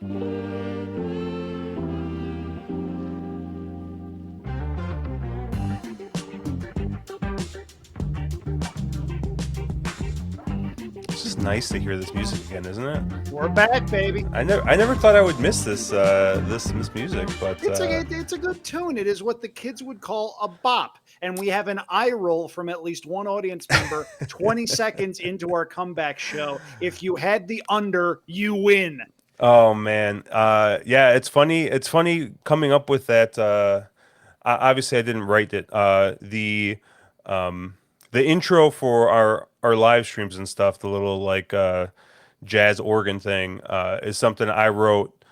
It's just nice to hear this music again, isn't it? We're back, baby. I never thought I would miss this music, but It's a good tune. It is what the kids would call a bop, and we have an eye roll from at least one audience member. 20 seconds into our comeback show. If you had the under, you win. oh man, yeah, it's funny. It's funny coming up with that. Obviously, I didn't write it. The intro for our live streams and stuff, the little like jazz organ thing, is something I wrote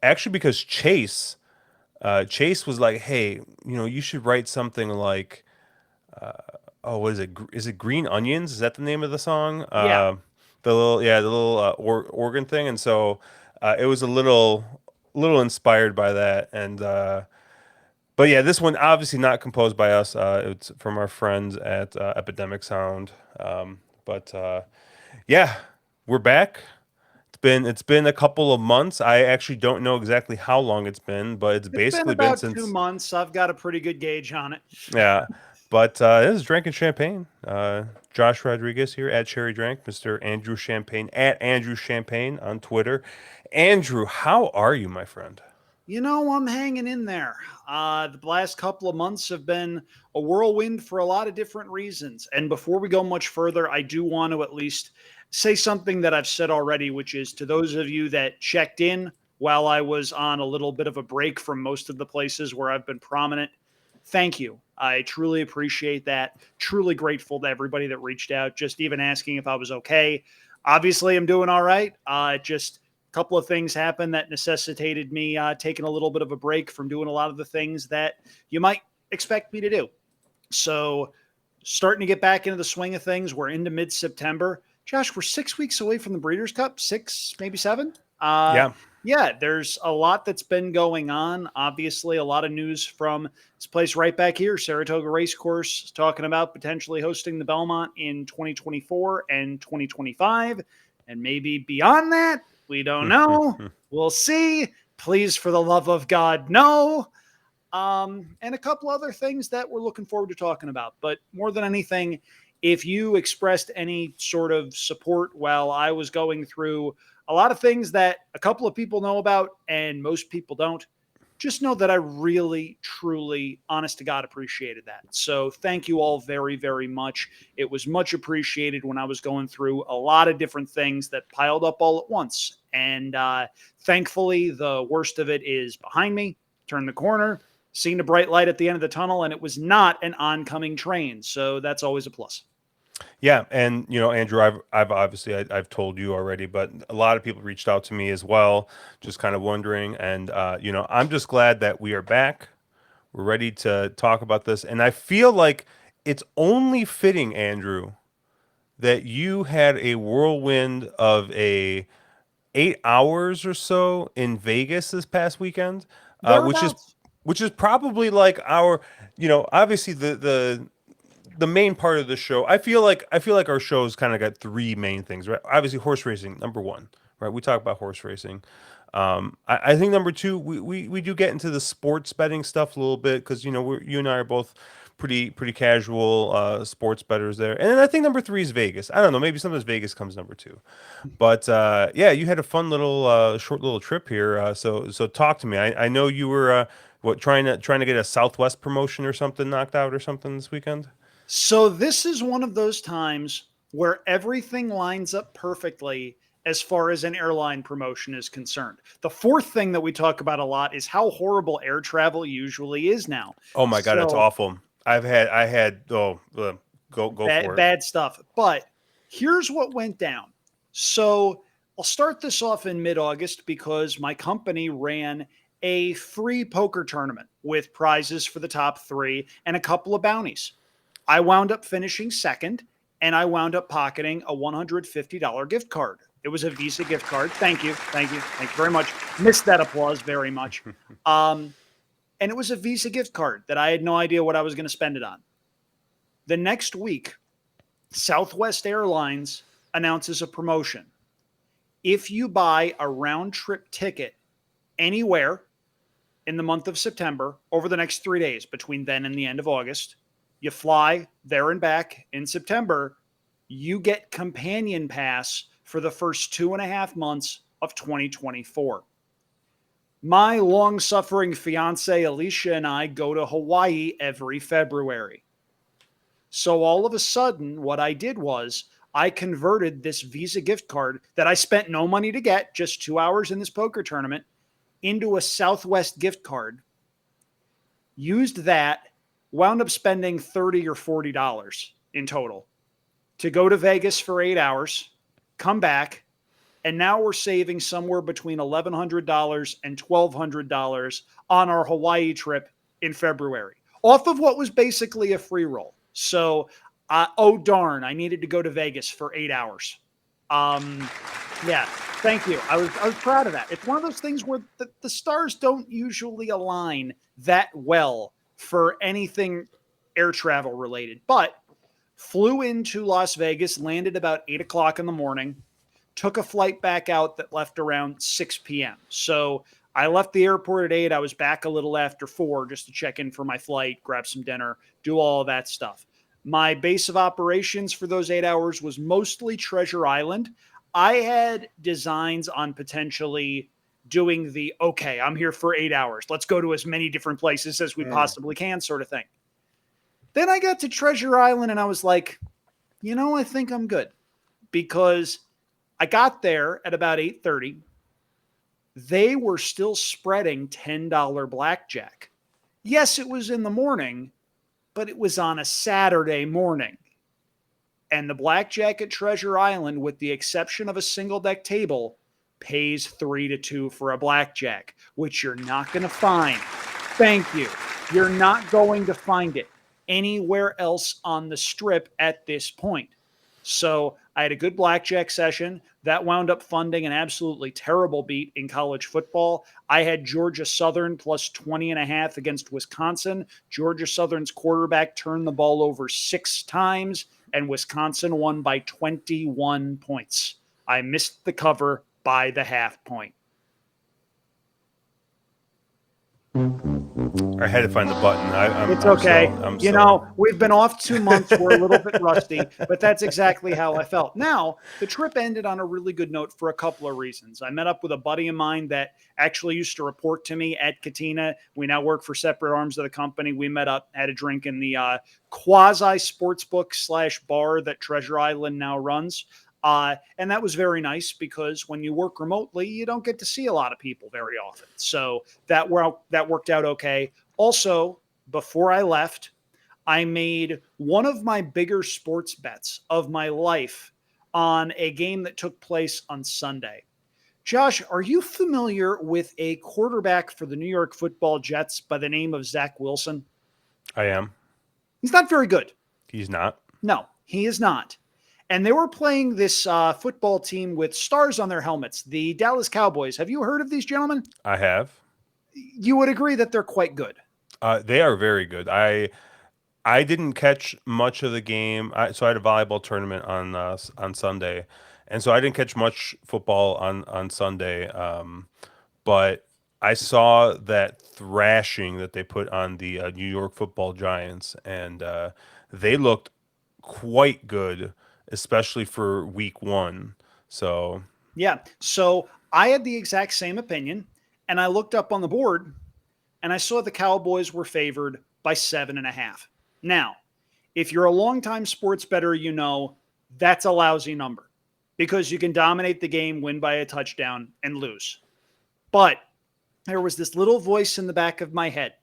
actually because Chase was like, hey, you should write something like, oh, what is it? Is it Green Onions? Is that the name of the song? Yeah. The little organ thing, and so it was a little inspired by that, and but yeah, this one obviously not composed by us. It's from our friends at Epidemic Sound. But yeah, we're back. It's been a couple of months. I actually don't know exactly how long it's been, but it's It's been basically been about 2 since. months. I've got a pretty good gauge on it. Yeah, but this is drinking champagne. Josh Rodriguez here at Cherry Drank, Mr. Andrew Champagne at Andrew Champagne on Twitter. Andrew, how are you, my friend? I'm hanging in there. The last couple of months have been a whirlwind for a lot of different reasons. And before we go much further, I do want to at least say something that I've said already, which is to those of you that checked in while I was on a little bit of a break from most of the places where I've been prominent. Thank you. I truly appreciate that. Truly grateful to everybody that reached out, just even asking if I was okay. Obviously, I'm doing all right. Just couple of things happened that necessitated me taking a little bit of a break from doing a lot of the things that you might expect me to do. So, starting to get back into the swing of things. We're into mid-September. Josh, we're 6 weeks away from the Breeders' Cup, 6, maybe 7. Yeah. Yeah, there's a lot that's been going on. Obviously, a lot of news from this place right back here, Saratoga Racecourse, talking about potentially hosting the Belmont in 2024 and 2025, and maybe beyond that. We don't know. We'll see. Please, for the love of God, no. And a couple other things that we're looking forward to talking about. But more than anything, if you expressed any sort of support while I was going through a lot of things that a couple of people know about and most people don't, just know that I really, truly, honest to God, appreciated that. So thank you all very, very much. It was much appreciated when I was going through a lot of different things that piled up all at once. And thankfully, the worst of it is behind me. Turned the corner, seen a bright light at the end of the tunnel, and it was not an oncoming train. So that's always a plus. Yeah, and Andrew, I've obviously I've told you already, but a lot of people reached out to me as well, just kind of wondering, and I'm just glad that we are back. We're ready to talk about this, and I feel like it's only fitting, Andrew, that you had a whirlwind of a 8 hours or so in Vegas this past weekend, which is Thereabouts. probably like our, obviously the main part of the show. I feel like our show's kind of got three main things, right? Obviously, horse racing, number one, right? We talk about horse racing. I think number two, we do get into the sports betting stuff a little bit because you and I are both pretty casual sports bettors there. And then I think number three is Vegas. I don't know, maybe sometimes Vegas comes number two. But yeah, you had a fun little short little trip here. So talk to me. I know you were what trying to get a Southwest promotion or something knocked out or something this weekend. So this is one of those times where everything lines up perfectly as far as an airline promotion is concerned. The fourth thing that we talk about a lot is how horrible air travel usually is now. Oh my God, it's So awful. Go bad, for it. bad stuff. But here's what went down. So I'll start this off in mid-August because my company ran a free poker tournament with prizes for the top three and a couple of bounties. I wound up finishing second, and I wound up pocketing a $150 gift card. It was a Visa gift card. Thank you. Thank you. Thank you very much. Missed that applause very much. Um, and it was a Visa gift card that I had no idea what I was going to spend it on. The next week, Southwest Airlines announces a promotion. If you buy a round trip ticket anywhere in the month of September over the next 3 days between then and the end of August, you fly there and back in September, you get companion pass for the first 2.5 months of 2024. My long suffering fiance, Alicia, and I go to Hawaii every February. So all of a sudden, what I did was I converted this Visa gift card that I spent no money to get, just 2 hours in this poker tournament, into a Southwest gift card, used that, wound up spending $30 or $40 in total to go to Vegas for 8 hours, come back, and now we're saving somewhere between $1,100 and $1,200 on our Hawaii trip in February, off of what was basically a free roll. So, oh darn, I needed to go to Vegas for 8 hours. Yeah, thank you. I was proud of that. It's one of those things where the stars don't usually align that well for anything air travel related, but flew into Las Vegas, landed about 8 o'clock in the morning, took a flight back out that left around 6 p.m. So I left the airport at 8. I was back a little after 4 just to check in for my flight, grab some dinner, do all of that stuff. My base of operations for those 8 hours was mostly Treasure Island. I had designs on potentially doing the, okay, I'm here for 8 hours. Let's go to as many different places as we possibly can sort of thing. Then I got to Treasure Island and I was like, I think I'm good, because I got there at about 8:30. They were still spreading $10 blackjack. Yes, it was in the morning, but it was on a Saturday morning. And the blackjack at Treasure Island, with the exception of a single deck table, pays 3-2 for a blackjack, which you're not going to find. Thank you. You're not going to find it anywhere else on the strip at this point. So I had a good blackjack session that wound up funding an absolutely terrible beat in college football. I had Georgia Southern plus 20.5 against Wisconsin. Georgia Southern's quarterback turned the ball over 6 times, and Wisconsin won by 21 points. I missed the cover by the half point. I had to find the button. It's okay. We've been off 2 months. We're a little bit rusty, but that's exactly how I felt. Now, the trip ended on a really good note for a couple of reasons. I met up with a buddy of mine that actually used to report to me at Katina. We now work for separate arms of the company. We met up, had a drink in the quasi sportsbook / bar that Treasure Island now runs. And that was very nice, because when you work remotely, you don't get to see a lot of people very often. So that worked out okay. Also, before I left, I made one of my bigger sports bets of my life on a game that took place on Sunday. Josh, are you familiar with a quarterback for the New York Football Jets by the name of Zach Wilson? I am. He's not very good. He's not. No, he is not. And they were playing this football team with stars on their helmets, the Dallas Cowboys. Have you heard of these gentlemen? I have. You would agree that they're quite good. They are very good. I didn't catch much of the game. So I had a volleyball tournament on Sunday, and so I didn't catch much football on Sunday. But I saw that thrashing that they put on the New York Football Giants, and they looked quite good, especially for week 1. So yeah. So I had the exact same opinion, and I looked up on the board, and I saw the Cowboys were favored by 7.5. Now, if you're a longtime sports bettor, that's a lousy number, because you can dominate the game, win by a touchdown, and lose. But there was this little voice in the back of my head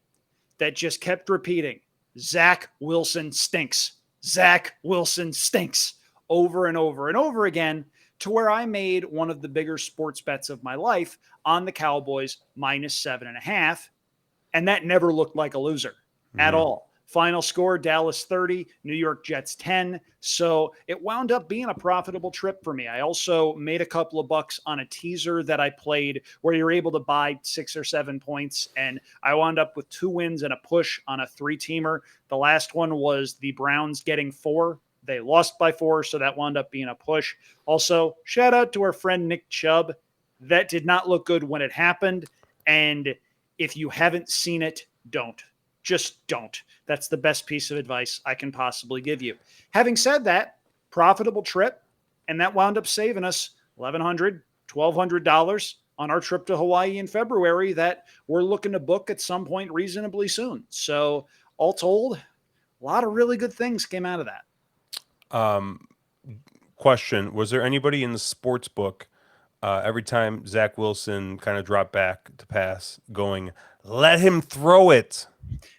that just kept repeating, Zach Wilson stinks. Zach Wilson stinks, over and over and over again, to where I made one of the bigger sports bets of my life on the Cowboys minus 7.5. And that never looked like a loser at all. Final score, Dallas 30, New York Jets 10. So it wound up being a profitable trip for me. I also made a couple of bucks on a teaser that I played where you're able to buy 6 or 7 points. And I wound up with 2 wins and a push on a 3-teamer. The last one was the Browns getting 4, They lost by 4, so that wound up being a push. Also, shout out to our friend Nick Chubb. That did not look good when it happened. And if you haven't seen it, don't. Just don't. That's the best piece of advice I can possibly give you. Having said that, profitable trip, and that wound up saving us $1,100, $1,200 on our trip to Hawaii in February that we're looking to book at some point reasonably soon. So all told, a lot of really good things came out of that. Question: was there anybody in the sports book every time Zach Wilson kind of dropped back to pass, going, "Let him throw it"?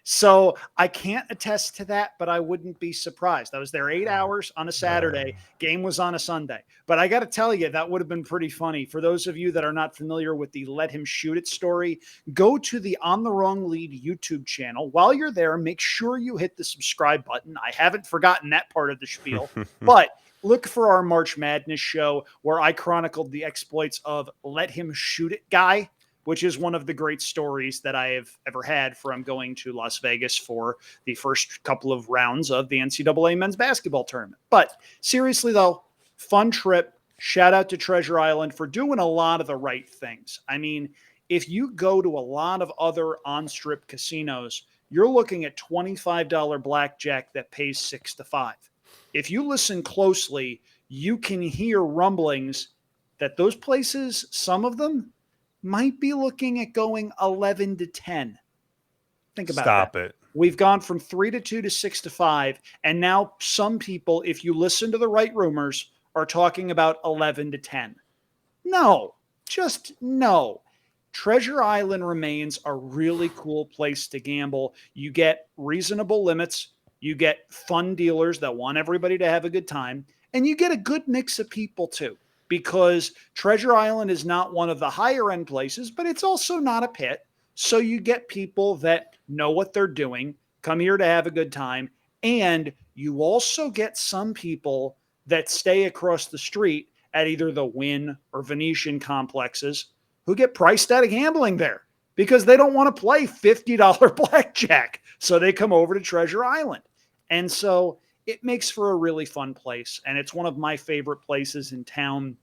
So I can't attest to that, but I wouldn't be surprised. I was there 8 hours on a Saturday. Game was on a Sunday. But I got to tell you, that would have been pretty funny. For those of you that are not familiar with the Let Him Shoot It story, go to the On the Wrong Lead YouTube channel. While you're there, make sure you hit the subscribe button. I haven't forgotten that part of the spiel, but look for our March Madness show where I chronicled the exploits of Let Him Shoot It guy, which is one of the great stories that I have ever had from going to Las Vegas for the first couple of rounds of the NCAA men's basketball tournament. But seriously, though, fun trip. Shout out to Treasure Island for doing a lot of the right things. I mean, if you go to a lot of other on-strip casinos, you're looking at $25 blackjack that pays 6 to 5. If you listen closely, you can hear rumblings that those places, some of them, might be looking at going 11 to 10. Think about Stop that. it. We've gone from 3 to 2 to 6 to 5. And now some people, if you listen to the right rumors, are talking about 11 to 10. No, just no. Treasure Island remains a really cool place to gamble. You get reasonable limits. You get fun dealers that want everybody to have a good time. And you get a good mix of people too. Because Treasure Island is not one of the higher end places, but it's also not a pit. So you get people that know what they're doing, come here to have a good time. And you also get some people that stay across the street at either the Wynn or Venetian complexes who get priced out of gambling there because they don't want to play $50 blackjack. So they come over to Treasure Island. And so it makes for a really fun place, and it's one of my favorite places in town.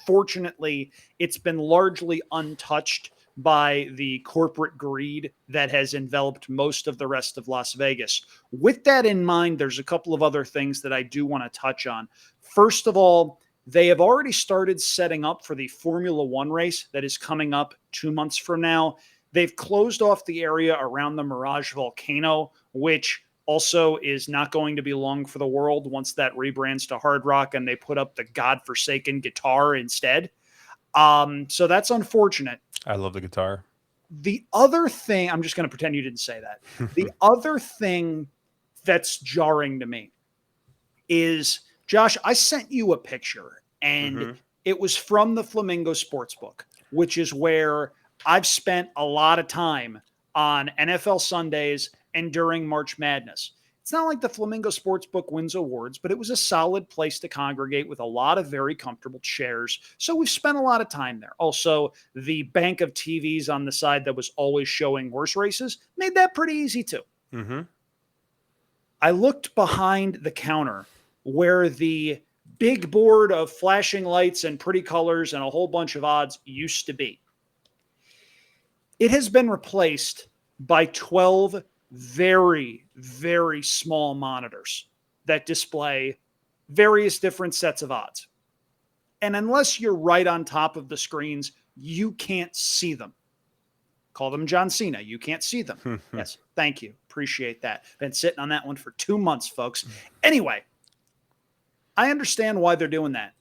Fortunately, it's been largely untouched by the corporate greed that has enveloped most of the rest of Las Vegas. With that in mind, there's a couple of other things that I do want to touch on. First of all, they have already started setting up for the Formula One race that is coming up 2 months from now. They've closed off the area around the Mirage Volcano, which also is not going to be long for the world once that rebrands to Hard Rock and they put up the godforsaken guitar instead. So that's unfortunate. I love the guitar. The other thing, I'm just going to pretend you didn't say that. The other thing that's jarring to me is, Josh, I sent you a picture and it was from the Flamingo Sportsbook, which is where I've spent a lot of time on NFL Sundays and during March Madness. It's not like the Flamingo Sportsbook wins awards, but it was a solid place to congregate with a lot of very comfortable chairs. So we've spent a lot of time there. Also, the bank of TVs on the side that was always showing horse races made that pretty easy too. I looked behind the counter where the big board of flashing lights and pretty colors and a whole bunch of odds used to be. It has been replaced by 12 very, very small monitors that display various different sets of odds. And unless you're right on top of the screens, you can't see them. Call them John Cena. You can't see them. Yes. Thank you. Appreciate that. Been sitting on that one for 2 months, folks. Anyway, I understand why they're doing that.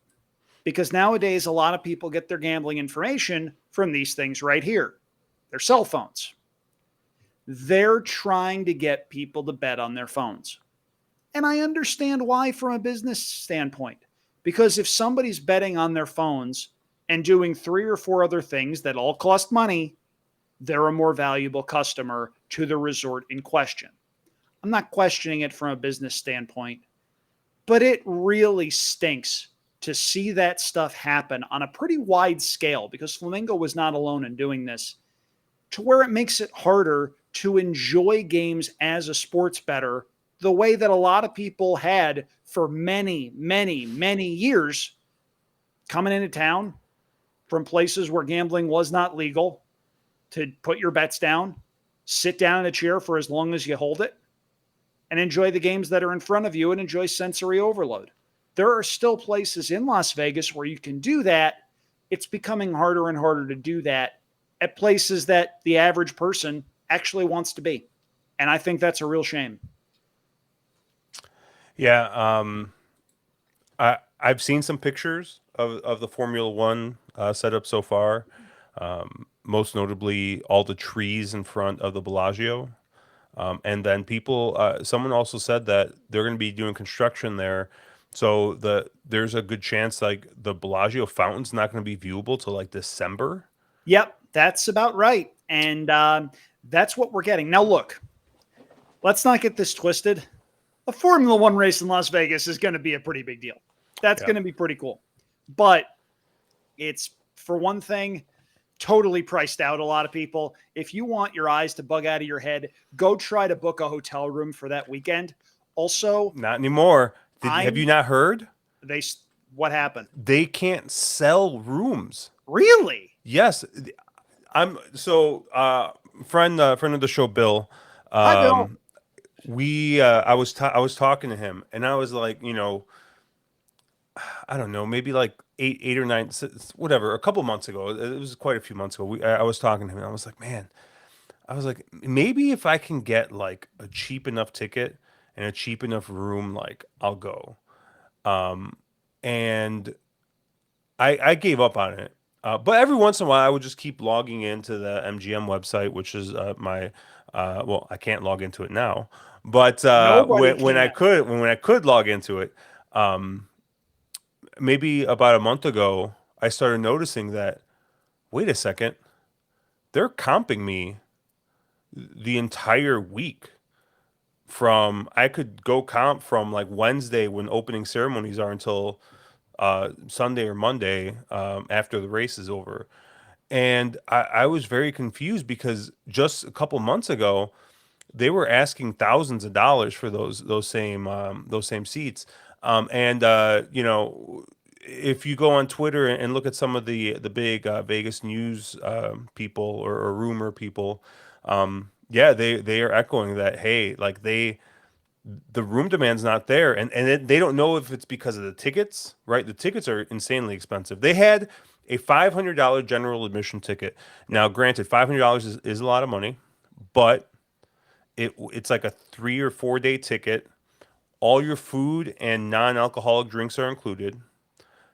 Because nowadays, a lot of people get their gambling information from these things right here. Their cell phones. They're trying to get people to bet on their phones. And I understand why from a business standpoint. Because if somebody's betting on their phones and doing 3 or 4 other things that all cost money, they're a more valuable customer to the resort in question. I'm not questioning it from a business standpoint, but it really stinks to see that stuff happen on a pretty wide scale, because Flamingo was not alone in doing this, to where it makes it harder to enjoy games as a sports bettor the way that a lot of people had for many, many, many years coming into town from places where gambling was not legal to put your bets down, sit down in a chair for as long as you hold it, and enjoy the games that are in front of you and enjoy sensory overload. There are still places in Las Vegas where you can do that. It's becoming harder and harder to do that at places that the average person actually wants to be. And I think that's a real shame. Yeah, I've seen some pictures of the Formula One setup so far. Most notably, all the trees in front of the Bellagio. And then people, someone also said that they're going to be doing construction there, so there's a good chance like the Bellagio fountain's not going to be viewable till like December. Yep, that's about right. And that's what we're getting. Now, look, let's not get this twisted. A Formula One race in Las Vegas is going to be a pretty big deal. That's Yeah. going to be pretty cool. But it's, for one thing, totally priced out a lot of people. If you want your eyes to bug out of your head, go try to book a hotel room for that weekend. Also, Not anymore. Have you not heard? they what happened? They can't sell rooms. Really? Yes, I'm so friend of the show, Bill. Hi, Bill. I was talking to him, and I was like, I don't know, maybe like eight or nine, whatever, a couple months ago. It was quite a few months ago. I was talking to him, and I was like, man, I was like, maybe if I can get like a cheap enough ticket and a cheap enough room, like I'll go. And I gave up on it. But every once in a while, I would just keep logging into the MGM website, which is my well, I can't log into it now, but Nobody when I can. could log into it, maybe about a month ago, I started noticing that, wait a second, they're comping me the entire week. From I could go comp from like Wednesday when opening ceremonies are until Sunday or Monday after the race is over. And I was very confused because just a couple months ago, they were asking thousands of dollars for those same seats. And if you go on Twitter and look at some of the big Vegas news people or rumor people, yeah, they are echoing that. Hey, like the room demand's not there, and they don't know if it's because of the tickets, right? The tickets are insanely expensive. They had a $500 general admission ticket. Now, granted, $500 is a lot of money, but it's like a 3 or 4 day ticket. All your food and non-alcoholic drinks are included.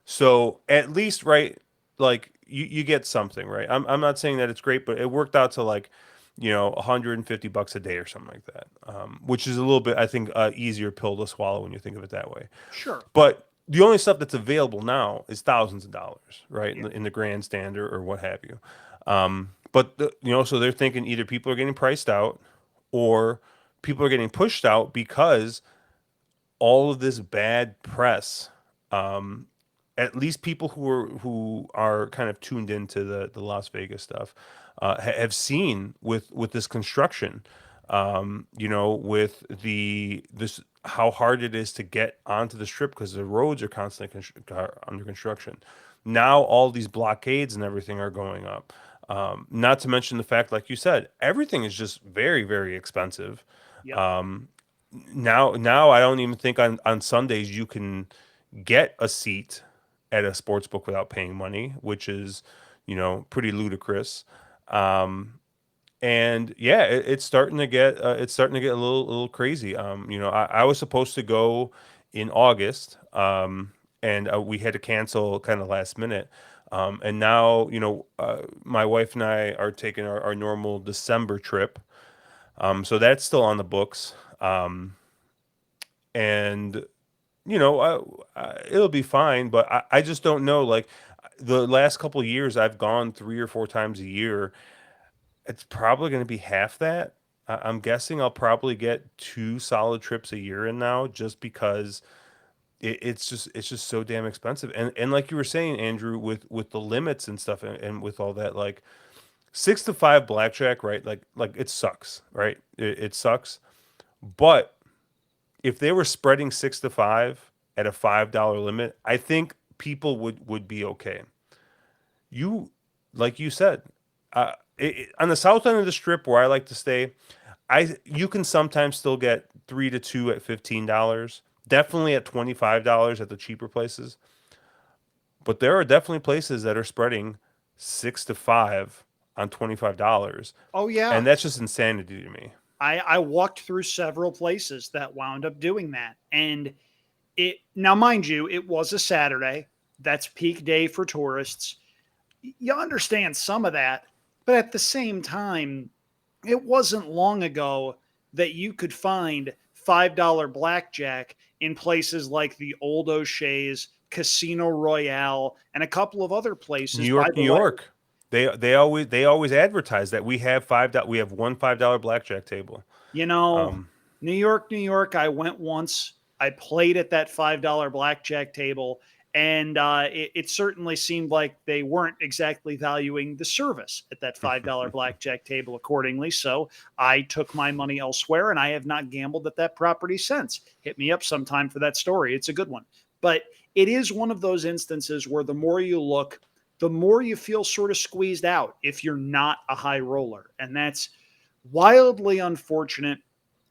So at least, right, like you get something, right? I'm not saying that it's great, but it worked out to like, $150 a day or something like that, which is a little bit, I think, easier pill to swallow when you think of it that way. Sure. But the only stuff that's available now is thousands of dollars, right, Yeah. in the grandstand or what have you. But so they're thinking either people are getting priced out or people are getting pushed out because all of this bad press. At least people who are kind of tuned into the Las Vegas stuff have seen with this construction, with this how hard it is to get onto the strip because the roads are constantly are under construction. Now all these blockades and everything are going up. Not to mention the fact, like you said, everything is just very, very expensive. Yep. Now I don't even think on Sundays you can get a seat at a sports book without paying money, which is, pretty ludicrous. And yeah, it's starting to get a little crazy. I was supposed to go in August, and we had to cancel kind of last minute. And now, my wife and I are taking our normal December trip. So that's still on the books. And it'll be fine, but I just don't know. Like the last couple of years, I've gone 3 or 4 times a year. It's probably going to be half that. I'm guessing I'll probably get 2 solid trips a year in now, just because it's just so damn expensive. And like you were saying, Andrew, with the limits and stuff, and with all that, like 6 to 5 blackjack, right? Like it sucks, right? It sucks, but if they were spreading 6 to 5 at a $5 limit, I think people would be okay. You, like you said, on the south end of the strip where I like to stay, you can sometimes still get 3 to 2 at $15. Definitely at $25 at the cheaper places. But there are definitely places that are spreading 6 to 5 on $25, Oh yeah. and that's just insanity to me. I walked through several places that wound up doing that. And it now, mind you, it was a Saturday. That's peak day for tourists. You understand some of that, but at the same time, it wasn't long ago that you could find $5 blackjack in places like the Old O'Shea's, Casino Royale, and a couple of other New places. By York, the New way, York. They always advertise that we have one $5 blackjack table. you know, Um, New York, I went once. I played at that $5 blackjack table, and it certainly seemed like they weren't exactly valuing the service at that $5 blackjack table accordingly. So I took my money elsewhere, and I have not gambled at that property since. Hit me up sometime for that story. It's a good one. But it is one of those instances where the more you look, the more you feel sort of squeezed out if you're not a high roller. And that's wildly unfortunate.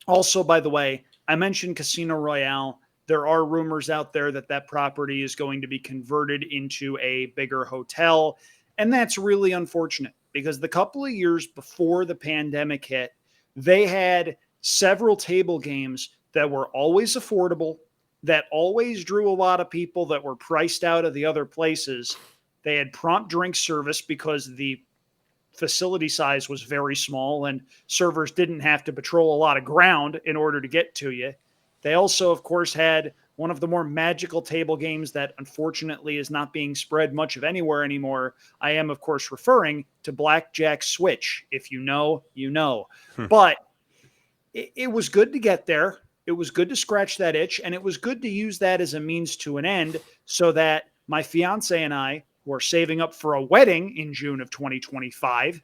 Also, by the way, I mentioned Casino Royale. There are rumors out there that that property is going to be converted into a bigger hotel. And that's really unfortunate because the couple of years before the pandemic hit, they had several table games that were always affordable, that always drew a lot of people that were priced out of the other places. They had prompt drink service because the facility size was very small and servers didn't have to patrol a lot of ground in order to get to you. They also, of course, had one of the more magical table games that unfortunately is not being spread much of anywhere anymore. I am, of course, referring to Blackjack Switch. If you know, you know. But it was good to get there. It was good to scratch that itch, and it was good to use that as a means to an end so that my fiance and I, who are saving up for a wedding in June of 2025,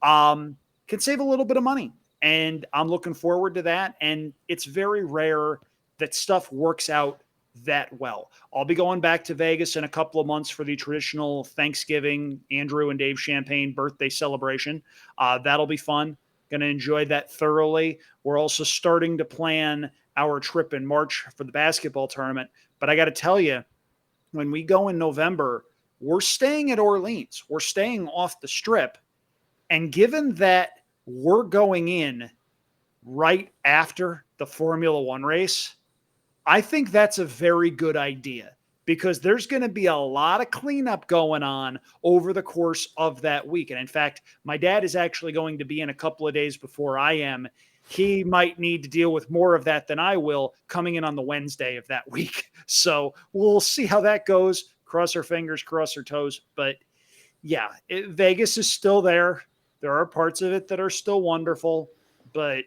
can save a little bit of money. And I'm looking forward to that. And it's very rare that stuff works out that well. I'll be going back to Vegas in a couple of months for the traditional Thanksgiving Andrew and Dave Champagne birthday celebration. That'll be fun. Going to enjoy that thoroughly. We're also starting to plan our trip in March for the basketball tournament. But I got to tell you, when we go in November, we're staying at Orleans. We're staying off the strip. And given that we're going in right after the Formula One race, I think that's a very good idea because there's going to be a lot of cleanup going on over the course of that week. And in fact, my dad is actually going to be in a couple of days before I am. He might need to deal with more of that than I will coming in on the Wednesday of that week. So we'll see how that goes. Cross our fingers, cross our toes. But yeah, Vegas is still there. There are parts of it that are still wonderful, but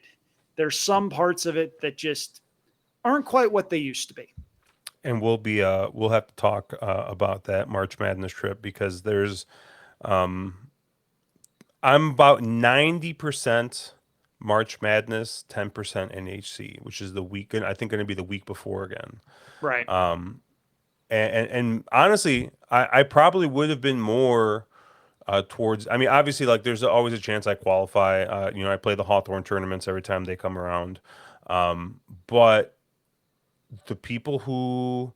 there's some parts of it that just aren't quite what they used to be. and we'll have to talk about that March Madness trip because I'm about 90% March Madness, 10% NHC, which is the week, I think going to be the week before again. Right. And honestly, I probably would have been more towards. I mean, obviously, like there's always a chance I qualify. I play the Hawthorne tournaments every time they come around. But the people who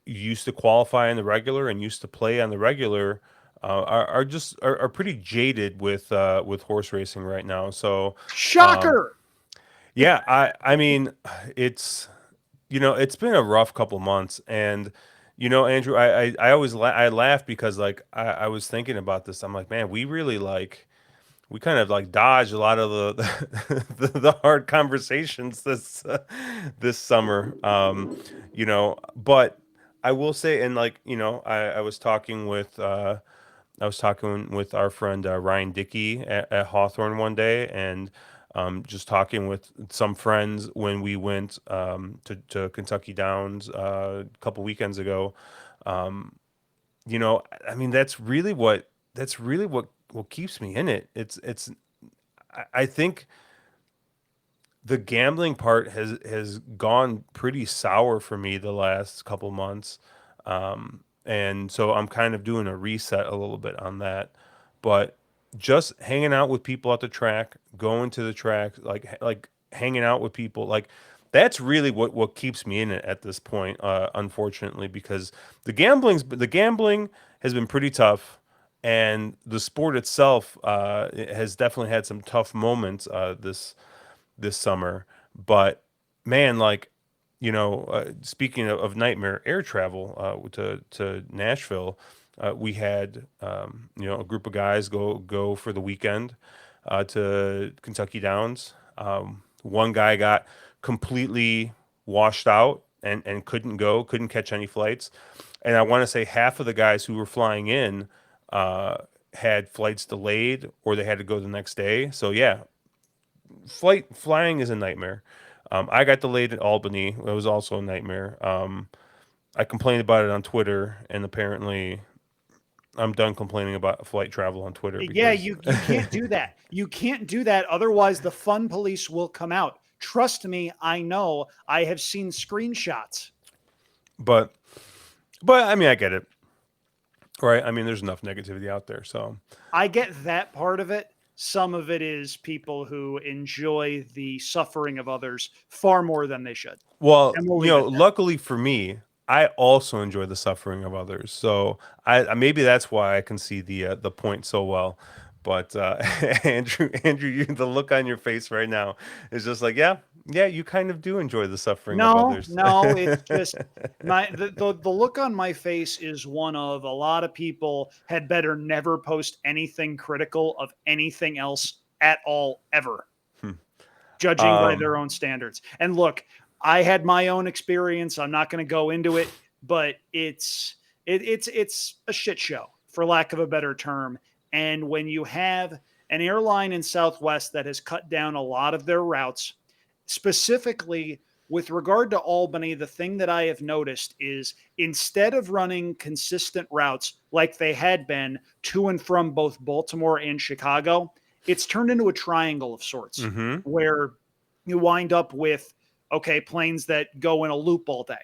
used to qualify in the regular and used to play on the regular are pretty jaded with horse racing right now. So Shocker. yeah, I mean, it's it's been a rough couple months, and Andrew, I always I laugh because like I was thinking about this. I'm like, man, we kind of like dodged a lot of the hard conversations this summer. But I will say, and like I was talking with our friend Ryan Dickey at Hawthorne one day, and just talking with some friends when we went to Kentucky Downs a couple weekends ago. I mean, that's really what keeps me in it. I think the gambling part has gone pretty sour for me the last couple months. And so I'm kind of doing a reset a little bit on that. But just hanging out with people at the track, going to the track, like hanging out with people, like that's really what keeps me in it at this point, unfortunately, because the gambling has been pretty tough, and the sport itself it has definitely had some tough moments this summer. But man, like, speaking of nightmare air travel to Nashville, we had a group of guys go for the weekend to Kentucky Downs. One guy got completely washed out and couldn't catch any flights. And I want to say half of the guys who were flying in had flights delayed or they had to go the next day. So yeah, flying is a nightmare. I got delayed at Albany. It was also a nightmare. I complained about it on Twitter, and apparently I'm done complaining about flight travel on Twitter Yeah, because you can't do that. You can't do that. Otherwise, the fun police will come out. Trust me, I know. I have seen screenshots. but but I mean I get it. Right? I mean there's enough negativity out there. So I get that part of it. Some of it is people who enjoy the suffering of others far more than they should. well, And we'll leave it there. luckily for me, I also enjoy the suffering of others. So maybe that's why I can see the point so well. But Andrew, the look on your face right now is just like, yeah, you kind of do enjoy the suffering of No, others. no, it's just the look on my face is one of a lot of people had better never post anything critical of anything else at all ever, Hmm. judging by Um, their own standards. And look, I had my own experience. I'm not going to go into it, but it's a shit show for lack of a better term. And when you have an airline in Southwest that has cut down a lot of their routes, specifically with regard to Albany, the thing that I have noticed is instead of running consistent routes like they had been to and from both Baltimore and Chicago, it's turned into a triangle of sorts mhm. where you wind up with, okay, planes that go in a loop all day,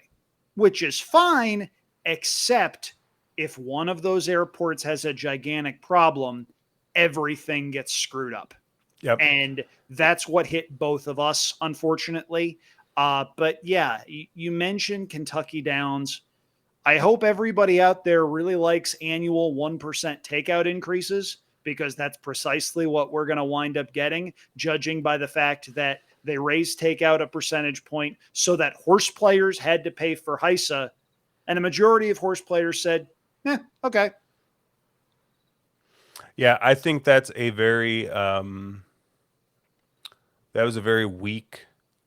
which is fine, except if one of those airports has a gigantic problem, everything gets screwed up. Yep. And that's what hit both of us, unfortunately. But yeah, you mentioned Kentucky Downs. I hope everybody out there really likes annual 1% takeout increases because that's precisely what we're going to wind up getting, judging by the fact that they raised takeout a percentage point so that horse players had to pay for HISA. And a majority of horse players said, okay. Yeah, I think that's a very that was a very weak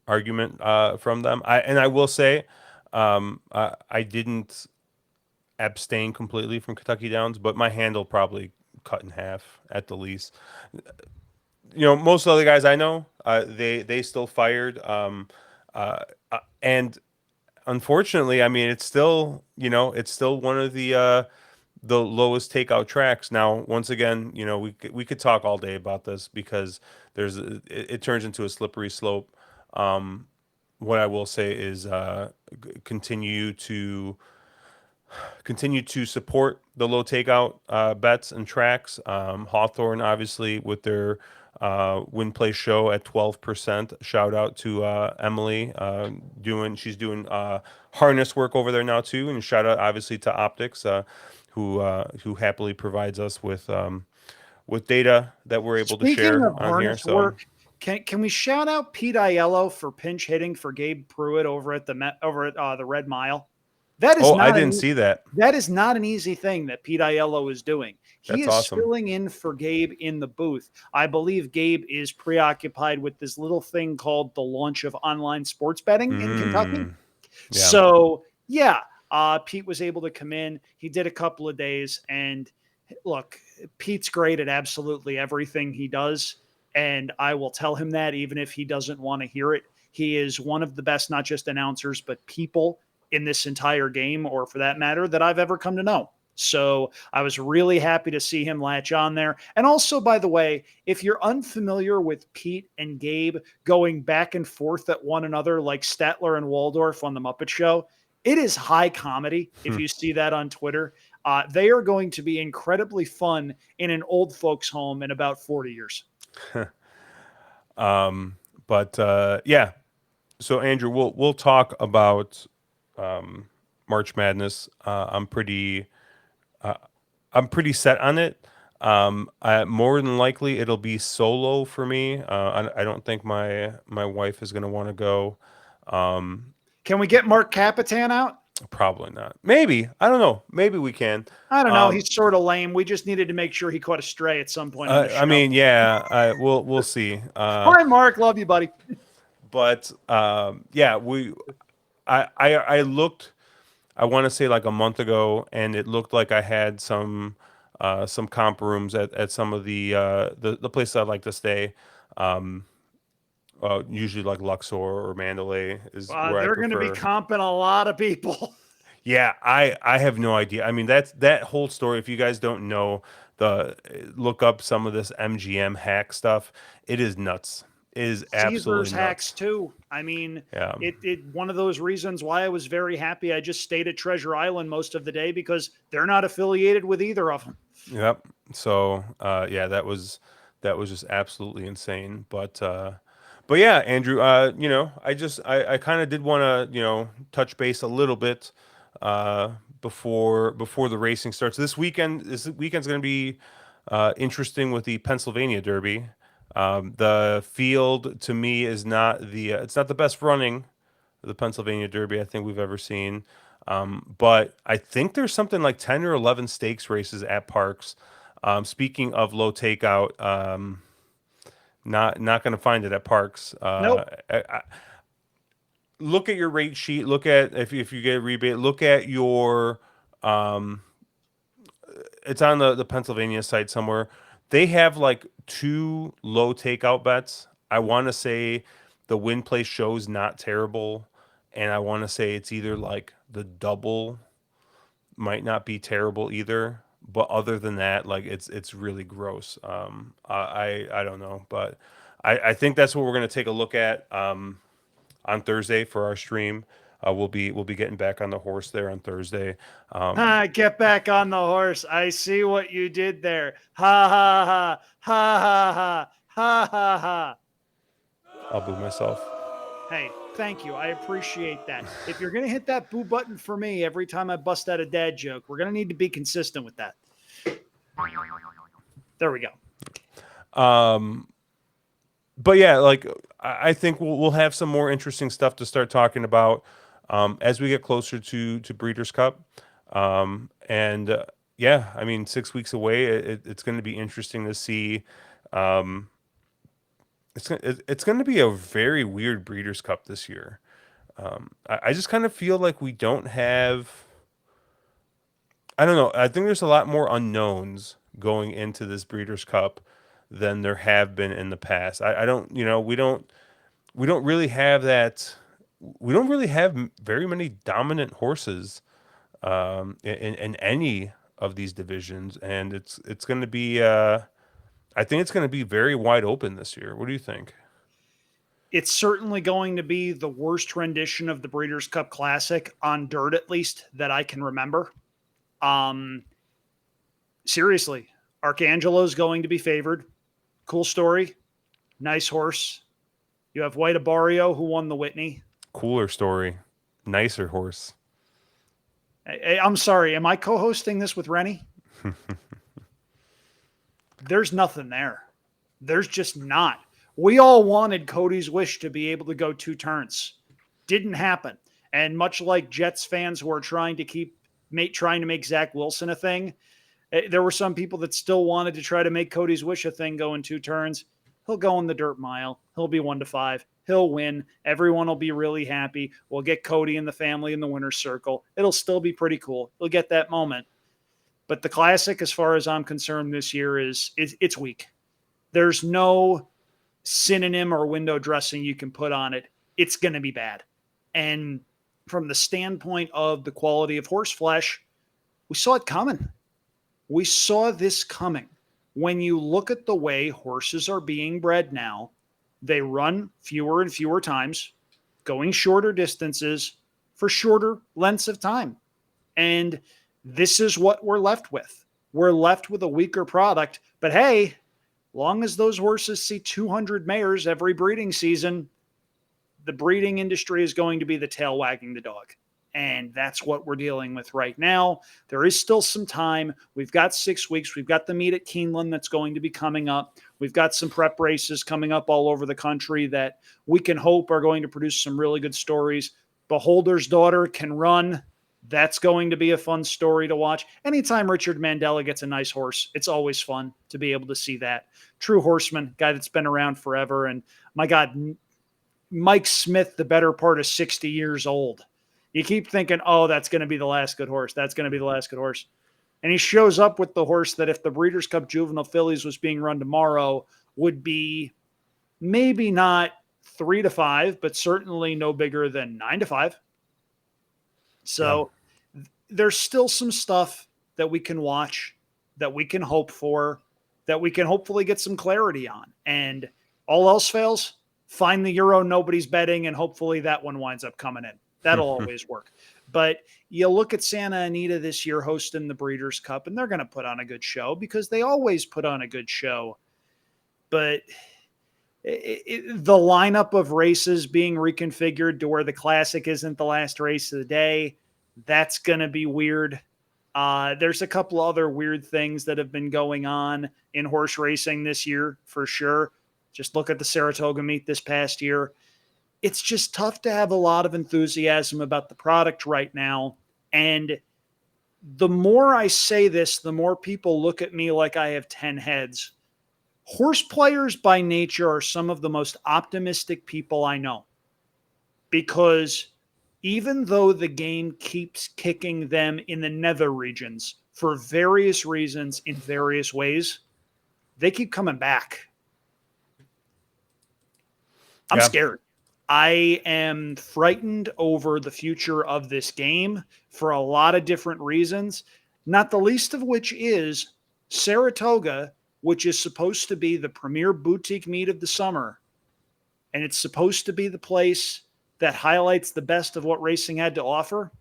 argument from them. I will say, I didn't abstain completely from Kentucky Downs, but my handle probably cut in half at the least. Most of the guys I know, they still fired, and unfortunately, I mean, it's still one of the lowest takeout tracks. Now, once again, we could talk all day about this because it turns into a slippery slope. What I will say is continue to support the low takeout bets and tracks. Hawthorne, obviously, with their win play show at 12%. Shout out to Emily she's doing harness work over there now too, and shout out obviously to Optics, who happily provides us with data that we're able to Speaking share of on here. harness So work, can we shout out Pete Aiello for pinch hitting for Gabe Pruitt over at the Red Mile? That is I not didn't see that. that is not an easy thing that Pete Aiello is doing. He That's is awesome. filling in for Gabe in the booth. I believe Gabe is preoccupied with this little thing called the launch of online sports betting in Kentucky. Yeah. So yeah, Pete was able to come in. He did a couple of days, and look, Pete's great at absolutely everything he does, and I will tell him that even if he doesn't want to hear it. He is one of the best, not just announcers, but people in this entire game, or for that matter, that I've ever come to know. So I was really happy to see him latch on there. And also, by the way, if you're unfamiliar with Pete and Gabe going back and forth at one another like Statler and Waldorf on The Muppet Show, it is high comedy if you see that on Twitter. They are going to be incredibly fun in an old folks' home in about 40 years. Yeah. So Andrew, we'll talk about March Madness. I'm pretty set on it. More than likely, it'll be solo for me. I don't think my wife is going to want to go. Can we get Mark Capitan out? Probably not. Maybe. I don't know. Maybe we can. I don't know. He's sort of lame. We just needed to make sure he caught a stray at some point. On the show. I mean, yeah. We'll see. Hi, Mark. Love you, buddy. But yeah, I looked. I want to say like a month ago, and it looked like I had some comp rooms at some of the places I'd like to stay. Usually like Luxor or Mandalay is where they're going to be comping a lot of people. Yeah, I have no idea. I mean, that whole story. If you guys don't know, look up some of this MGM hack stuff. It is nuts. It is absolutely Caesar's nuts. hacks too. I mean, yeah. It one of those reasons why I was very happy. I just stayed at Treasure Island most of the day because they're not affiliated with either of them. Yep. So yeah, that was just absolutely insane. But yeah, Andrew, I kind of did want to, touch base a little bit before the racing starts. This weekend's going to be interesting with the Pennsylvania Derby. The field to me is not it's not the best running of the Pennsylvania Derby I think we've ever seen. But I think there's something like 10 or 11 stakes races at Parks. Speaking of low takeout, not going to find it at Parks. Nope. Look at your rate sheet. Look at if you get a rebate. Look at your. It's on the Pennsylvania site somewhere. They have like 2 low takeout bets. I want to say the win place show's not terrible, and I want to say it's either like the double might not be terrible either. But other than that, like it's really gross. I don't know, but I think that's what we're gonna take a look at on Thursday for our stream. We'll be getting back on the horse there on Thursday. Get back on the horse. I see what you did there. Ha ha ha ha ha ha ha ha ha. I'll boo myself. Hey, thank you. I appreciate that. If you're gonna hit that boo button for me every time I bust out a dad joke, we're gonna need to be consistent with that. There we go. But yeah, like I think we'll have some more interesting stuff to start talking about as we get closer to Breeders' Cup. Yeah, I mean, 6 weeks away, it's going to be interesting to see. It's going to be a very weird Breeders' Cup this year. I just kind of feel like we don't have. I don't know. I think there's a lot more unknowns going into this Breeders' Cup than there have been in the past. I don't, we don't really have that. We don't really have very many dominant horses in any of these divisions, and it's going to be. I think it's going to be very wide open this year. What do you think? It's certainly going to be the worst rendition of the Breeders' Cup Classic on dirt, at least that I can remember. Seriously, Arcangelo's going to be favored. Cool story. Nice horse. You have White Abario, who won the Whitney. Cooler story. Nicer horse. I'm sorry. Am I co-hosting this with Rennie? There's nothing there. There's just not. We all wanted Cody's Wish to be able to go 2 turns. Didn't happen. And much like Jets fans who are trying to make Zach Wilson a thing, there were some people that still wanted to try to make Cody's Wish a thing go in 2 turns. He'll go in the dirt mile. He'll be 1-5. He'll win. Everyone will be really happy. We'll get Cody and the family in the winner's circle. It'll still be pretty cool. He'll get that moment. But the Classic, as far as I'm concerned this year, it's weak. There's no synonym or window dressing you can put on it. It's going to be bad. And from the standpoint of the quality of horse flesh, We saw it coming. We saw this coming. When you look at the way horses are being bred now, they run fewer and fewer times, going shorter distances for shorter lengths of time. And this is what we're left with. We're left with a weaker product. But hey, long as those horses see 200 mares every breeding season, the breeding industry is going to be the tail wagging the dog. And that's what we're dealing with right now. There is still some time. We've got 6 weeks. We've got the meet at Keeneland that's going to be coming up. We've got some prep races coming up all over the country that we can hope are going to produce some really good stories. Beholder's Daughter can run. That's going to be a fun story to watch. Anytime Richard Mandella gets a nice horse, it's always fun to be able to see that. True horseman, guy that's been around forever. And my God, Mike Smith, the better part of 60 years old. You keep thinking, oh, that's going to be the last good horse. That's going to be the last good horse. And he shows up with the horse that if the Breeders' Cup Juvenile Fillies was being run tomorrow would be maybe not 3 to 5, but certainly no bigger than 9 to 5. So there's still some stuff that we can watch, that we can hope for, that we can hopefully get some clarity on. And all else fails, find the Euro nobody's betting, and hopefully that one winds up coming in. That'll always work. But you look at Santa Anita this year hosting the Breeders' Cup, and they're going to put on a good show because they always put on a good show. But the lineup of races being reconfigured to where the Classic isn't the last race of the day, that's going to be weird. There's a couple other weird things that have been going on in horse racing this year for sure. Just look at the Saratoga meet this past year. It's just tough to have a lot of enthusiasm about the product right now. And the more I say this, the more people look at me like I have 10 heads. Horse players by nature are some of the most optimistic people I know, because even though the game keeps kicking them in the nether regions for various reasons in various ways, they keep coming back. I'm scared. I am frightened over the future of this game for a lot of different reasons, not the least of which is Saratoga, which is supposed to be the premier boutique meet of the summer. And it's supposed to be the place that highlights the best of what racing had to offer.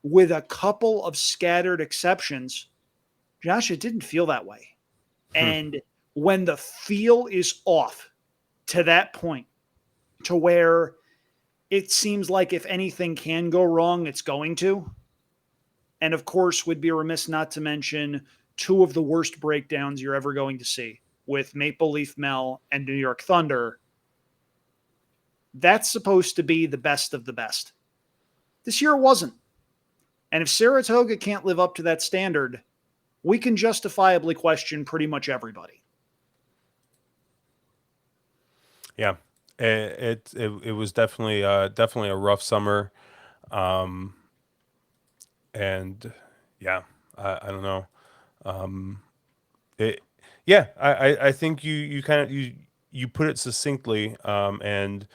With a couple of scattered exceptions, Josh, it didn't feel that way. And when the feel is off to that point, to where it seems like if anything can go wrong, it's going to. And of course, would be remiss not to mention two of the worst breakdowns you're ever going to see with Maple Leaf Mel and New York Thunder. That's supposed to be the best of the best. This year it wasn't. And if Saratoga can't live up to that standard, we can justifiably question pretty much everybody. Yeah. It was definitely a rough summer, and yeah, I don't know. It yeah, I think you kind of you put it succinctly, and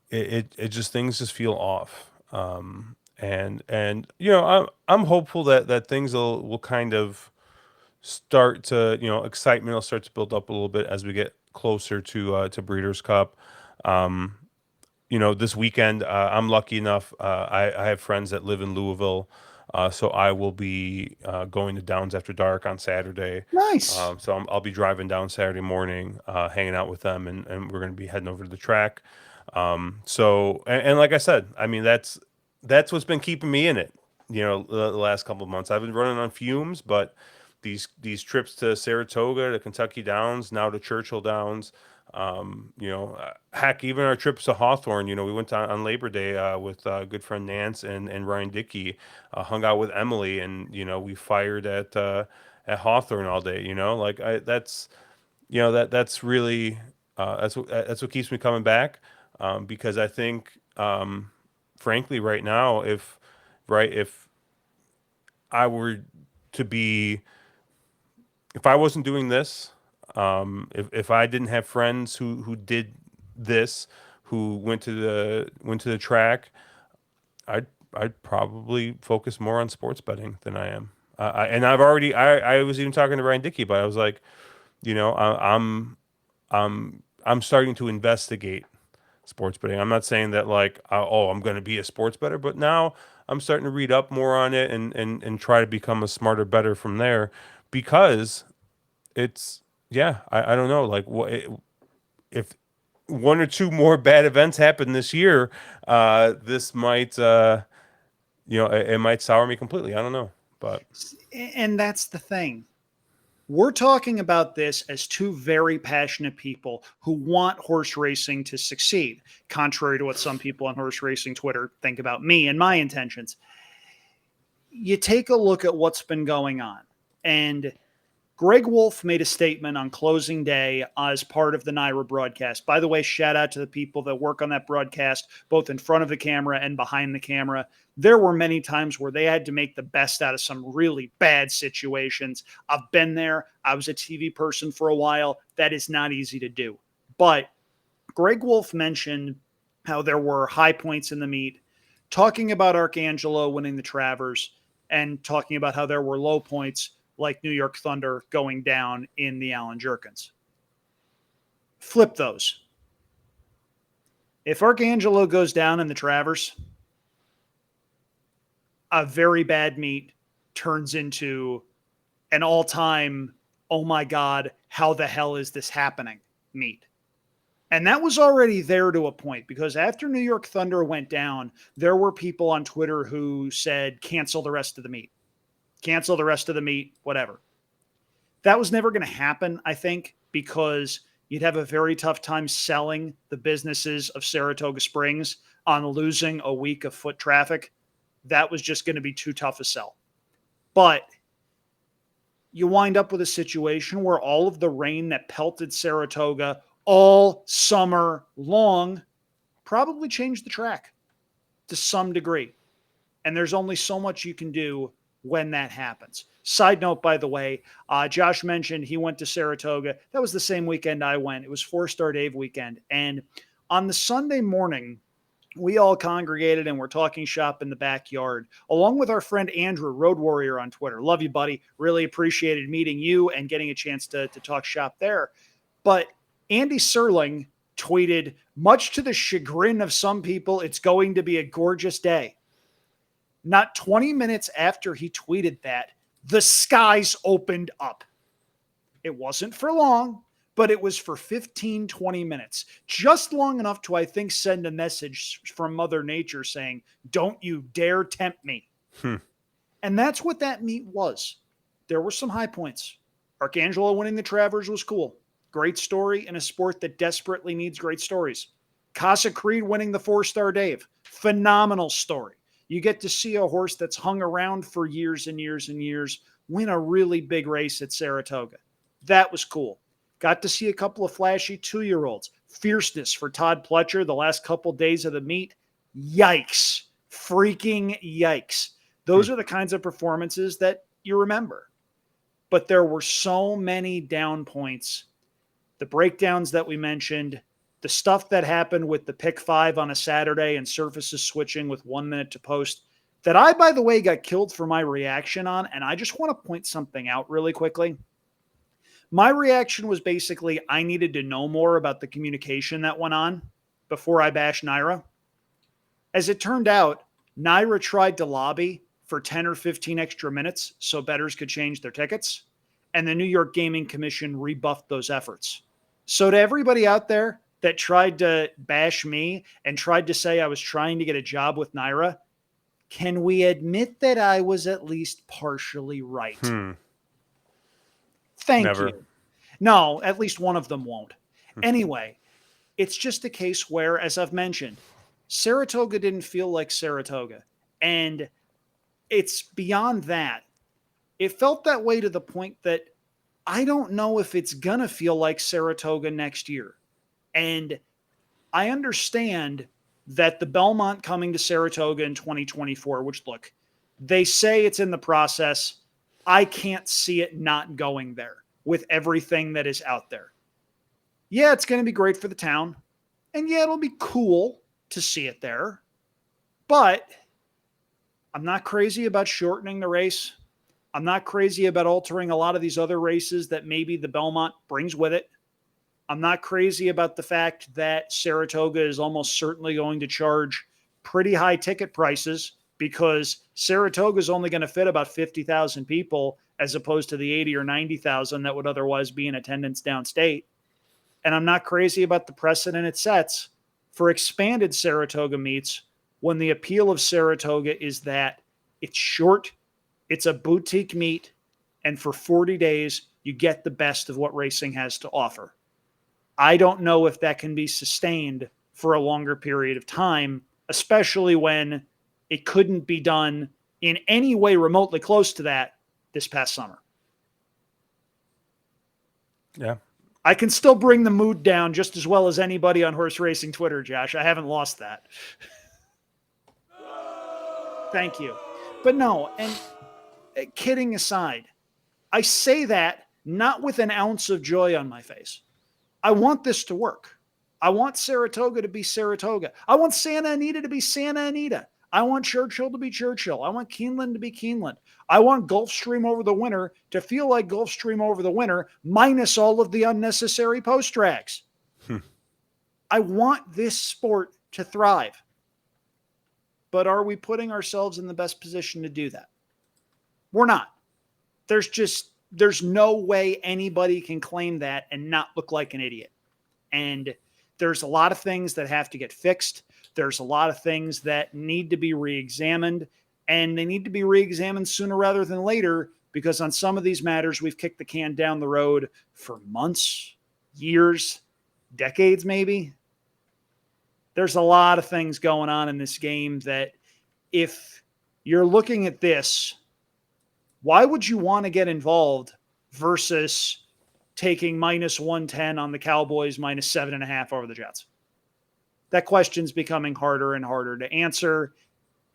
it just things just feel off, and you know I'm hopeful that things will kind of start to, you know, excitement will start to build up a little bit as we get closer to Breeders' Cup. Um, you know, this weekend, I'm lucky enough. I have friends that live in Louisville, so I will be going to Downs After Dark on Saturday. Nice. So I'll be driving down Saturday morning, hanging out with them, and we're going to be heading over to the track. So and like I said, I mean that's what's been keeping me in it. You know, the last couple of months, I've been running on fumes, but these trips to Saratoga, to Kentucky Downs, now to Churchill Downs. You know, heck, even our trips to Hawthorne, you know, we went on Labor Day with good friend Nance and Ryan Dickey, hung out with Emily, and you know, we fired at Hawthorne all day. You know, like that's you know that's really that's what keeps me coming back, because I think frankly right now if I were to be if I wasn't doing this, if I didn't have friends who did this, who went to the track, I'd probably focus more on sports betting than I am. And I was even talking to Ryan Dickey about it. I was like, I'm starting to investigate sports betting. I'm not saying that like, I'm going to be a sports bettor, but now I'm starting to read up more on it and try to become a smarter bettor from there because it's, yeah, I don't know, like if one or two more bad events happen this year, this might, it might sour me completely. I don't know, but And that's the thing. We're talking about this as two very passionate people who want horse racing to succeed, contrary to what some people on horse racing Twitter think about me and my intentions. You take a look at what's been going on, and Greg Wolf made a statement on closing day as part of the NYRA broadcast. By the way, shout out to the people that work on that broadcast, both in front of the camera and behind the camera. There were many times where they had to make the best out of some really bad situations. I've been there. I was a TV person for a while. That is not easy to do. But Greg Wolf mentioned how there were high points in the meet, talking about Arcangelo winning the Travers, and talking about how there were low points like New York Thunder going down in the Allen Jerkins. Flip those. If Arcangelo goes down in the Travers, a very bad meet turns into an all-time, oh my God, how the hell is this happening meet. And that was already there to a point because after New York Thunder went down, there were people on Twitter who said, cancel the rest of the meet. Cancel the rest of the meet, whatever. That was never going to happen, I think, because you'd have a very tough time selling the businesses of Saratoga Springs on losing a week of foot traffic. That was just going to be too tough a sell. But you wind up with a situation where all of the rain that pelted Saratoga all summer long probably changed the track to some degree. And there's only so much you can do when that happens. Side note, by the way, Josh mentioned he went to Saratoga. That was the same weekend I went. It was 4-Star Dave weekend. And on the Sunday morning, we all congregated and we're talking shop in the backyard, along with our friend Andrew, Road Warrior on Twitter. Love you, buddy. Really appreciated meeting you and getting a chance to talk shop there. But Andy Serling tweeted, much to the chagrin of some people, it's going to be a gorgeous day. Not 20 minutes after he tweeted that, the skies opened up. It wasn't for long, but it was for 15, 20 minutes. Just long enough to, I think, send a message from Mother Nature saying, don't you dare tempt me. And that's what that meet was. There were some high points. Arcangelo winning the Travers was cool. Great story in a sport that desperately needs great stories. Casa Creed winning the 4-Star Dave. Phenomenal story. You get to see a horse that's hung around for years and years and years win a really big race at Saratoga. That was cool. Got to see a couple of flashy 2-year-olds. Fierceness for Todd Pletcher the last couple days of the meet. Yikes. Freaking yikes. Those are the kinds of performances that you remember. But there were so many down points. The breakdowns that we mentioned, the stuff that happened with the pick 5 on a Saturday and surfaces switching with 1 minute to post that I, by the way, got killed for my reaction on. And I just want to point something out really quickly. My reaction was basically I needed to know more about the communication that went on before I bashed NYRA. As it turned out, NYRA tried to lobby for 10 or 15 extra minutes so bettors could change their tickets. And the New York Gaming Commission rebuffed those efforts. So to everybody out there that tried to bash me and tried to say I was trying to get a job with NYRA, can we admit that I was at least partially right? Thank Never. you. No, at least one of them won't. Anyway, it's just a case where, as I've mentioned, Saratoga didn't feel like Saratoga. And it's beyond that. It felt that way to the point that I don't know if it's going to feel like Saratoga next year. And I understand that the Belmont coming to Saratoga in 2024, which, look, they say it's in the process. I can't see it not going there with everything that is out there. Yeah, it's going to be great for the town. And yeah, it'll be cool to see it there. But I'm not crazy about shortening the race. I'm not crazy about altering a lot of these other races that maybe the Belmont brings with it. I'm not crazy about the fact that Saratoga is almost certainly going to charge pretty high ticket prices because Saratoga is only going to fit about 50,000 people as opposed to the 80 or 90,000 that would otherwise be in attendance downstate. And I'm not crazy about the precedent it sets for expanded Saratoga meets when the appeal of Saratoga is that it's short, it's a boutique meet, and for 40 days, you get the best of what racing has to offer. I don't know if that can be sustained for a longer period of time, especially when it couldn't be done in any way remotely close to that this past summer. Yeah. I can still bring the mood down just as well as anybody on horse racing Twitter, Josh. I haven't lost that. Thank you. But no, and kidding aside, I say that not with an ounce of joy on my face. I want this to work. I want Saratoga to be Saratoga. I want Santa Anita to be Santa Anita. I want Churchill to be Churchill. I want Keeneland to be Keeneland. I want Gulfstream Over the Winter to feel like Gulfstream Over the Winter minus all of the unnecessary post drags. I want this sport to thrive. But are we putting ourselves in the best position to do that? We're not. There's no way anybody can claim that and not look like an idiot. And there's a lot of things that have to get fixed. There's a lot of things that need to be reexamined, and they need to be reexamined sooner rather than later, because on some of these matters, we've kicked the can down the road for months, years, decades, maybe. There's a lot of things going on in this game that if you're looking at this, why would you want to get involved versus taking minus 110 on the Cowboys, minus 7.5 over the Jets? That question's becoming harder and harder to answer.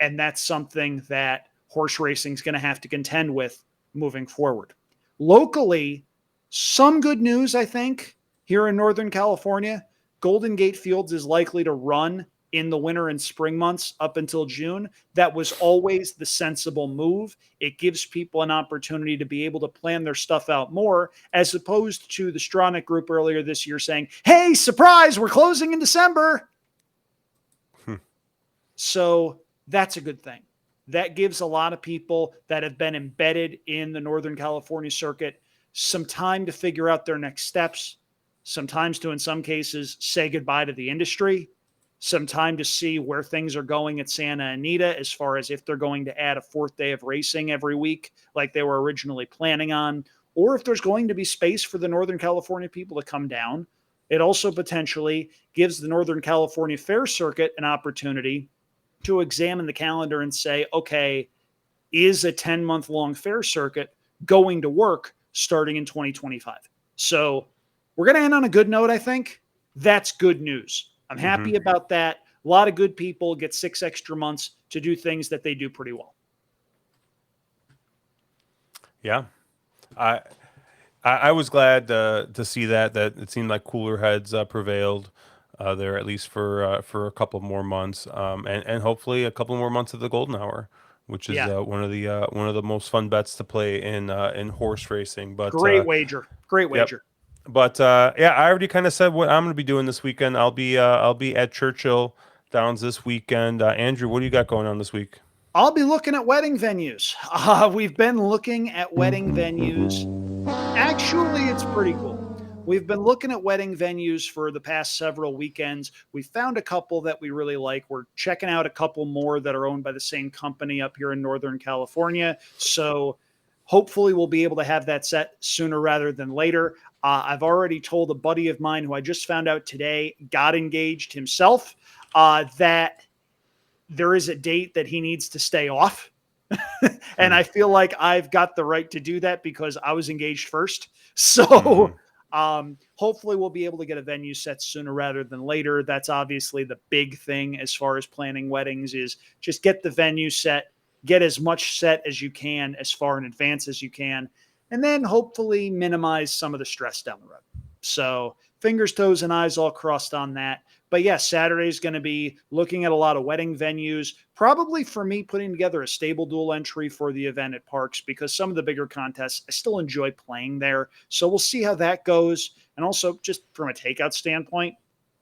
And that's something that horse racing is going to have to contend with moving forward. Locally, some good news, I think, here in Northern California. Golden Gate Fields is likely to run in the winter and spring months up until June. That was always the sensible move. It gives people an opportunity to be able to plan their stuff out more, as opposed to the Stronach Group earlier this year saying, hey, surprise, we're closing in December. So that's a good thing. That gives a lot of people that have been embedded in the Northern California circuit some time to figure out their next steps, sometimes to, in some cases, say goodbye to the industry, some time to see where things are going at Santa Anita as far as if they're going to add a fourth day of racing every week like they were originally planning on, or if there's going to be space for the Northern California people to come down. It also potentially gives the Northern California Fair Circuit an opportunity to examine the calendar and say, okay, is a 10-month-long fair circuit going to work starting in 2025? So we're going to end on a good note, I think. That's good news. I'm happy about that. A lot of good people get 6 extra months to do things that they do pretty well. Yeah. I was glad to see that it seemed like cooler heads prevailed there, at least for a couple more months, and hopefully a couple more months of the golden hour, which is one of the most fun bets to play in horse racing. But great wager. Yep. But I already kind of said what I'm going to be doing this weekend. I'll be at Churchill Downs this weekend. Andrew, what do you got going on this week? I'll be looking at wedding venues. We've been looking at wedding venues. Actually, it's pretty cool. We've been looking at wedding venues for the past several weekends. We found a couple that we really like. We're checking out a couple more that are owned by the same company up here in Northern California. So hopefully we'll be able to have that set sooner rather than later. I've already told a buddy of mine who I just found out today got engaged himself that there is a date that he needs to stay off. And I feel like I've got the right to do that because I was engaged first. So hopefully we'll be able to get a venue set sooner rather than later. That's obviously the big thing as far as planning weddings is just get the venue set, get as much set as you can, as far in advance as you can, and then hopefully minimize some of the stress down the road. So fingers, toes, and eyes all crossed on that. But yes, Saturday is going to be looking at a lot of wedding venues. Probably for me, putting together a stable dual entry for the event at Parks, because some of the bigger contests I still enjoy playing there. So we'll see how that goes. And also, just from a takeout standpoint,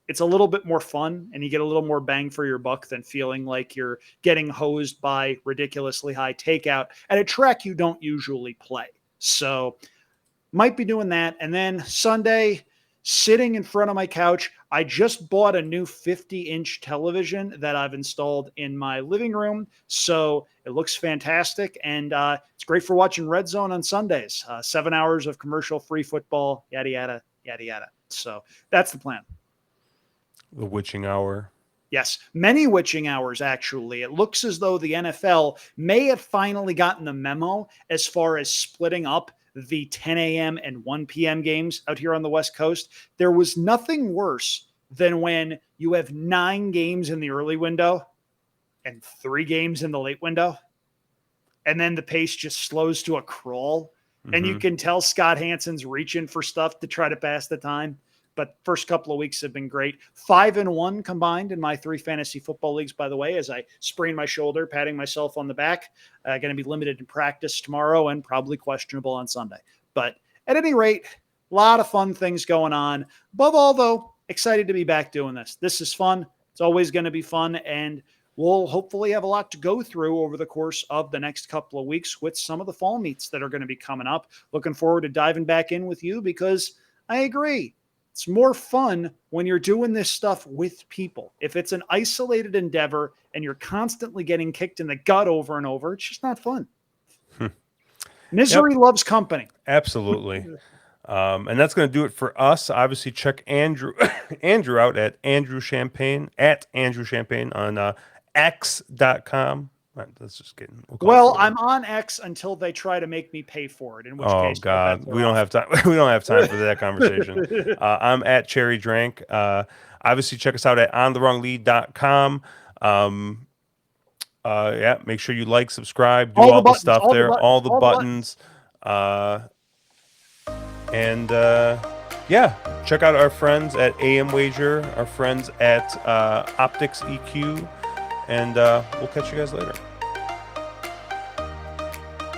it's a little bit more fun and you get a little more bang for your buck than feeling like you're getting hosed by ridiculously high takeout at a track you don't usually play. So might be doing that. And then Sunday, sitting in front of my couch, I just bought a new 50-inch television that I've installed in my living room. So it looks fantastic. And it's great for watching Red Zone on Sundays. 7 hours of commercial-free football, yada, yada, yada, yada. So that's the plan. The witching hour. Yes, many witching hours, actually. It looks as though the NFL may have finally gotten the memo as far as splitting up the 10 a.m. and 1 p.m. games out here on the West Coast. There was nothing worse than when you have 9 games in the early window and 3 games in the late window, and then the pace just slows to a crawl, and you can tell Scott Hansen's reaching for stuff to try to pass the time. But first couple of weeks have been great. 5-1 combined in my 3 fantasy football leagues, by the way, as I sprained my shoulder, patting myself on the back. Going to be limited in practice tomorrow and probably questionable on Sunday. But at any rate, a lot of fun things going on. Above all, though, excited to be back doing this. This is fun. It's always going to be fun. And we'll hopefully have a lot to go through over the course of the next couple of weeks with some of the fall meets that are going to be coming up. Looking forward to diving back in with you because I agree. It's more fun when you're doing this stuff with people. If it's an isolated endeavor and you're constantly getting kicked in the gut over and over, it's just not fun. Misery loves company. Absolutely. And that's going to do it for us. Obviously, check Andrew out at Andrew Champagne on X.com. That's just kidding. Well, I'm on X until they try to make me pay for it. In which case, God, we don't have time. We don't have time for that conversation. I'm at Cherry Drank. Obviously, check us out at ontherwronglead.com. Yeah, make sure you like, subscribe, do all the stuff there, all the buttons. Yeah, check out our friends at AM Wager, our friends at Optics EQ, and we'll catch you guys later.